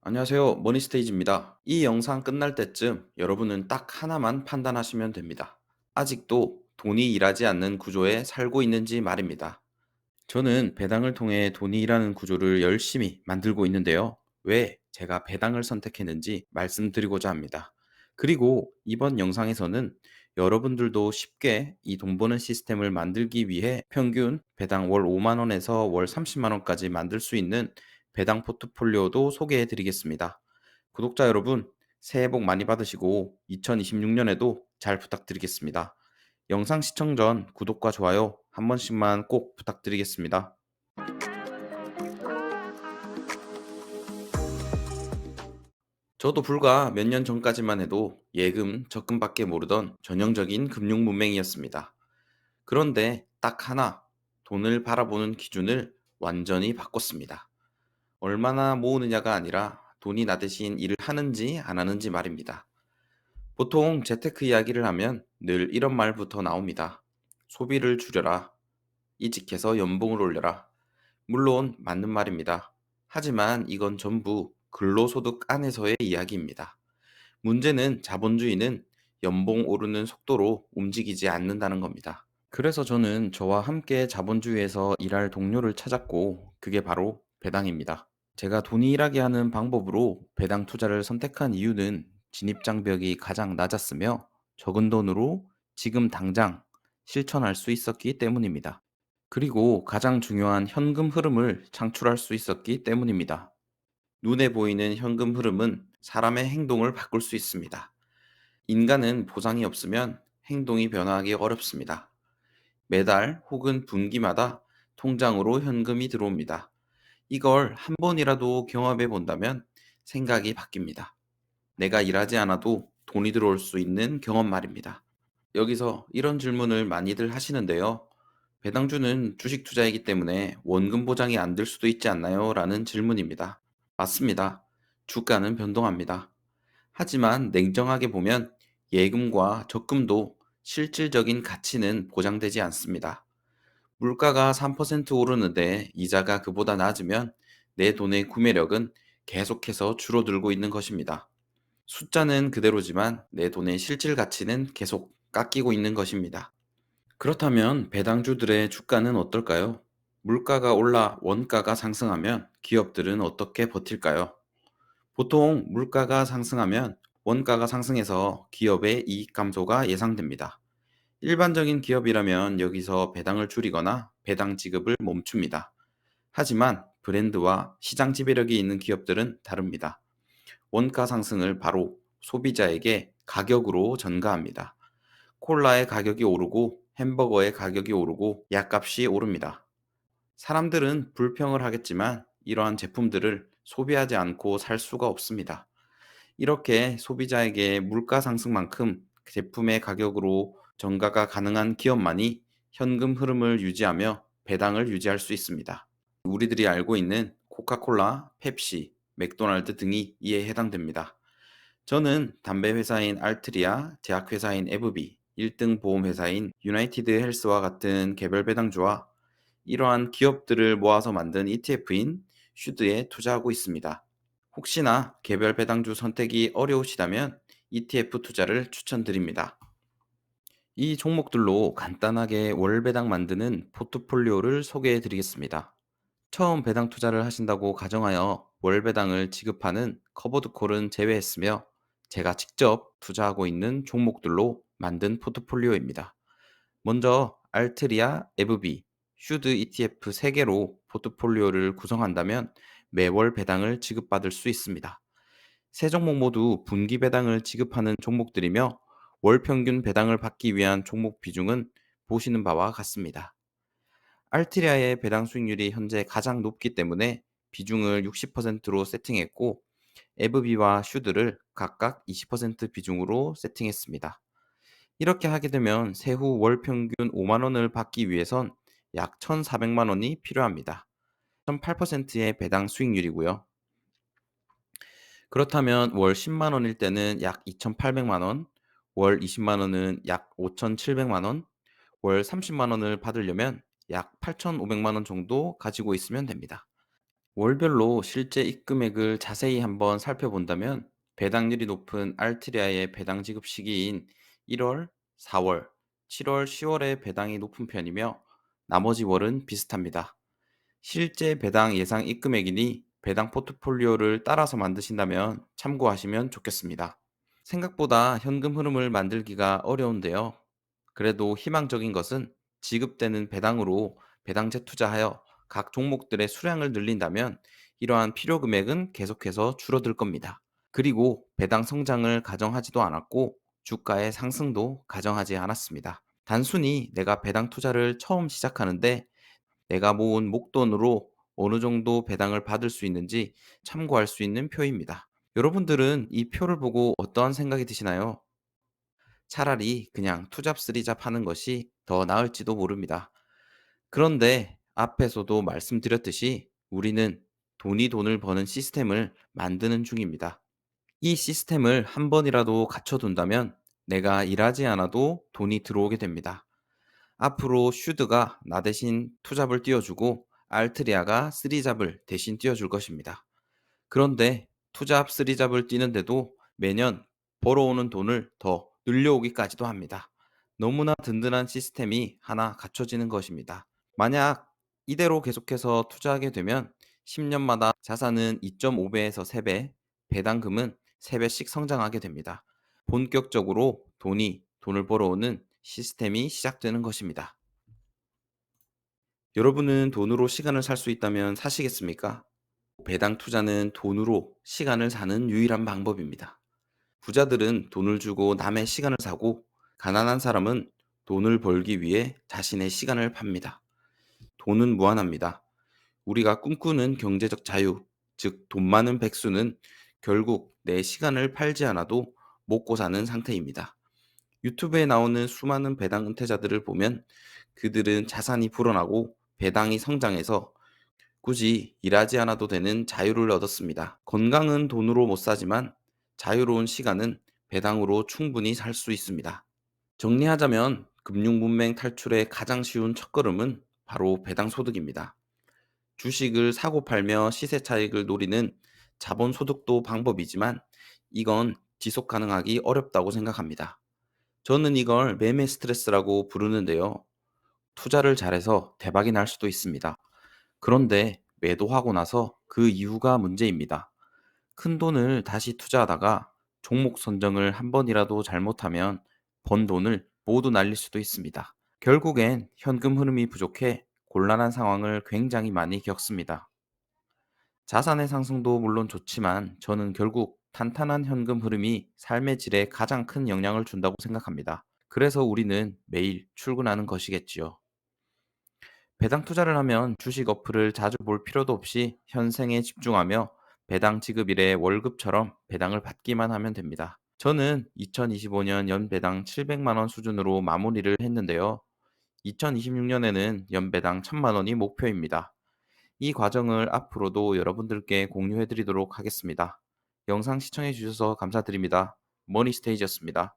안녕하세요. 머니스테이지입니다. 이 영상 끝날 때쯤 여러분은 딱 하나만 판단하시면 됩니다. 아직도 돈이 일하지 않는 구조에 살고 있는지 말입니다. 저는 배당을 통해 돈이 일하는 구조를 열심히 만들고 있는데요. 왜 제가 배당을 선택했는지 말씀드리고자 합니다. 그리고 이번 영상에서는 여러분들도 쉽게 이 돈 버는 시스템을 만들기 위해 평균 배당 월 5만 원에서 월 30만 원까지 만들 수 있는 배당 포트폴리오도 소개해 드리겠습니다. 구독자 여러분, 새해 복 많이 받으시고 2026년에도 잘 부탁드리겠습니다. 영상 시청 전 구독과 좋아요 한 번씩만 꼭 부탁드리겠습니다. 저도 불과 몇 년 전까지만 해도 예금, 적금밖에 모르던 전형적인 금융 문맹이었습니다. 그런데 딱 하나, 돈을 바라보는 기준을 완전히 바꿨습니다. 얼마나 모으느냐가 아니라 돈이 나 대신 일을 하는지 안 하는지 말입니다. 보통 재테크 이야기를 하면 늘 이런 말부터 나옵니다. 소비를 줄여라. 이직해서 연봉을 올려라. 물론 맞는 말입니다. 하지만 이건 전부 근로소득 안에서의 이야기입니다. 문제는 자본주의는 연봉 오르는 속도로 움직이지 않는다는 겁니다. 그래서 저는 저와 함께 자본주의에서 일할 동료를 찾았고, 그게 바로 배당입니다. 제가 돈이 일하게 하는 방법으로 배당 투자를 선택한 이유는 진입장벽이 가장 낮았으며 적은 돈으로 지금 당장 실천할 수 있었기 때문입니다. 그리고 가장 중요한 현금 흐름을 창출할 수 있었기 때문입니다. 눈에 보이는 현금 흐름은 사람의 행동을 바꿀 수 있습니다. 인간은 보상이 없으면 행동이 변화하기 어렵습니다. 매달 혹은 분기마다 통장으로 현금이 들어옵니다. 이걸 한 번이라도 경험해 본다면 생각이 바뀝니다. 내가 일하지 않아도 돈이 들어올 수 있는 경험 말입니다. 여기서 이런 질문을 많이들 하시는데요. 배당주는 주식 투자이기 때문에 원금 보장이 안 될 수도 있지 않나요? 라는 질문입니다. 맞습니다. 주가는 변동합니다. 하지만 냉정하게 보면 예금과 적금도 실질적인 가치는 보장되지 않습니다. 물가가 3% 오르는데 이자가 그보다 낮으면 내 돈의 구매력은 계속해서 줄어들고 있는 것입니다. 숫자는 그대로지만 내 돈의 실질 가치는 계속 깎이고 있는 것입니다. 그렇다면 배당주들의 주가는 어떨까요? 물가가 올라 원가가 상승하면 기업들은 어떻게 버틸까요? 보통 물가가 상승하면 원가가 상승해서 기업의 이익 감소가 예상됩니다. 일반적인 기업이라면 여기서 배당을 줄이거나 배당 지급을 멈춥니다. 하지만 브랜드와 시장 지배력이 있는 기업들은 다릅니다. 원가 상승을 바로 소비자에게 가격으로 전가합니다. 콜라의 가격이 오르고 햄버거의 가격이 오르고 약값이 오릅니다. 사람들은 불평을 하겠지만 이러한 제품들을 소비하지 않고 살 수가 없습니다. 이렇게 소비자에게 물가 상승만큼 제품의 가격으로 전가가 가능한 기업만이 현금 흐름을 유지하며 배당을 유지할 수 있습니다. 우리들이 알고 있는 코카콜라, 펩시, 맥도날드 등이 이에 해당됩니다. 저는 담배 회사인 알트리아, 제약 회사인 에브비, 1등 보험 회사인 유나이티드 헬스와 같은 개별 배당주와 이러한 기업들을 모아서 만든 ETF인 슈드에 투자하고 있습니다. 혹시나 개별 배당주 선택이 어려우시다면 ETF 투자를 추천드립니다. 이 종목들로 간단하게 월 배당 만드는 포트폴리오를 소개해 드리겠습니다. 처음 배당 투자를 하신다고 가정하여 월 배당을 지급하는 커버드 콜은 제외했으며 제가 직접 투자하고 있는 종목들로 만든 포트폴리오입니다. 먼저 알트리아, 에브비, 슈드 ETF 3개로 포트폴리오를 구성한다면 매월 배당을 지급받을 수 있습니다. 세 종목 모두 분기 배당을 지급하는 종목들이며 월 평균 배당을 받기 위한 종목 비중은 보시는 바와 같습니다. 알트리아의 배당 수익률이 현재 가장 높기 때문에 비중을 60%로 세팅했고 에브비와 슈드를 각각 20% 비중으로 세팅했습니다. 이렇게 하게 되면 세후 월 평균 5만 원을 받기 위해선 약 1,400만 원이 필요합니다. 1.8%의 배당 수익률이고요. 그렇다면 월 10만 원일 때는 약 2,800만 원, 월 20만 원은 약 5,700만 원, 월 30만 원을 받으려면 약 8,500만 원 정도 가지고 있으면 됩니다. 월별로 실제 입금액을 자세히 한번 살펴본다면 배당률이 높은 알트리아의 배당 지급 시기인 1월, 4월, 7월, 10월의 배당이 높은 편이며 나머지 월은 비슷합니다. 실제 배당 예상 입금액이니 배당 포트폴리오를 따라서 만드신다면 참고하시면 좋겠습니다. 생각보다 현금 흐름을 만들기가 어려운데요. 그래도 희망적인 것은 지급되는 배당으로 배당 재투자하여 각 종목들의 수량을 늘린다면 이러한 필요 금액은 계속해서 줄어들 겁니다. 그리고 배당 성장을 가정하지도 않았고 주가의 상승도 가정하지 않았습니다. 단순히 내가 배당 투자를 처음 시작하는데 내가 모은 목돈으로 어느 정도 배당을 받을 수 있는지 참고할 수 있는 표입니다. 여러분들은 이 표를 보고 어떠한 생각이 드시나요? 차라리 그냥 투잡 쓰리잡 하는 것이 더 나을지도 모릅니다. 그런데 앞에서도 말씀드렸듯이 우리는 돈이 돈을 버는 시스템을 만드는 중입니다. 이 시스템을 한 번이라도 갖춰둔다면 내가 일하지 않아도 돈이 들어오게 됩니다. 앞으로 슈드가 나 대신 투잡을 띄워주고 알트리아가 쓰리잡을 대신 띄워줄 것입니다. 그런데 투잡, 쓰리잡을 뛰는데도 매년 벌어오는 돈을 더 늘려오기까지도 합니다. 너무나 든든한 시스템이 하나 갖춰지는 것입니다. 만약 이대로 계속해서 투자하게 되면 10년마다 자산은 2.5배에서 3배, 배당금은 3배씩 성장하게 됩니다. 본격적으로 돈을 벌어오는 시스템이 시작되는 것입니다. 여러분은 돈으로 시간을 살 수 있다면 사시겠습니까? 배당 투자는 돈으로 시간을 사는 유일한 방법입니다. 부자들은 돈을 주고 남의 시간을 사고, 가난한 사람은 돈을 벌기 위해 자신의 시간을 팝니다. 돈은 무한합니다. 우리가 꿈꾸는 경제적 자유, 즉 돈 많은 백수는 결국 내 시간을 팔지 않아도 먹고 사는 상태입니다. 유튜브에 나오는 수많은 배당 은퇴자들을 보면 그들은 자산이 불어나고 배당이 성장해서 굳이 일하지 않아도 되는 자유를 얻었습니다. 건강은 돈으로 못 사지만 자유로운 시간은 배당으로 충분히 살 수 있습니다. 정리하자면 금융문맹 탈출의 가장 쉬운 첫걸음은 바로 배당소득입니다. 주식을 사고 팔며 시세 차익을 노리는 자본소득도 방법이지만 이건 지속 가능하기 어렵다고 생각합니다. 저는 이걸 매매 스트레스라고 부르는데요. 투자를 잘해서 대박이 날 수도 있습니다. 그런데 매도하고 나서 그 이후가 문제입니다. 큰 돈을 다시 투자하다가 종목 선정을 한 번이라도 잘못하면 번 돈을 모두 날릴 수도 있습니다. 결국엔 현금 흐름이 부족해 곤란한 상황을 굉장히 많이 겪습니다. 자산의 상승도 물론 좋지만 저는 결국 탄탄한 현금 흐름이 삶의 질에 가장 큰 영향을 준다고 생각합니다. 그래서 우리는 매일 출근하는 것이겠지요. 배당 투자를 하면 주식 어플을 자주 볼 필요도 없이 현생에 집중하며 배당 지급일에 월급처럼 배당을 받기만 하면 됩니다. 저는 2025년 연배당 700만 원 수준으로 마무리를 했는데요. 2026년에는 연배당 1000만 원이 목표입니다. 이 과정을 앞으로도 여러분들께 공유해 드리도록 하겠습니다. 영상 시청해 주셔서 감사드립니다. 머니스테이지였습니다.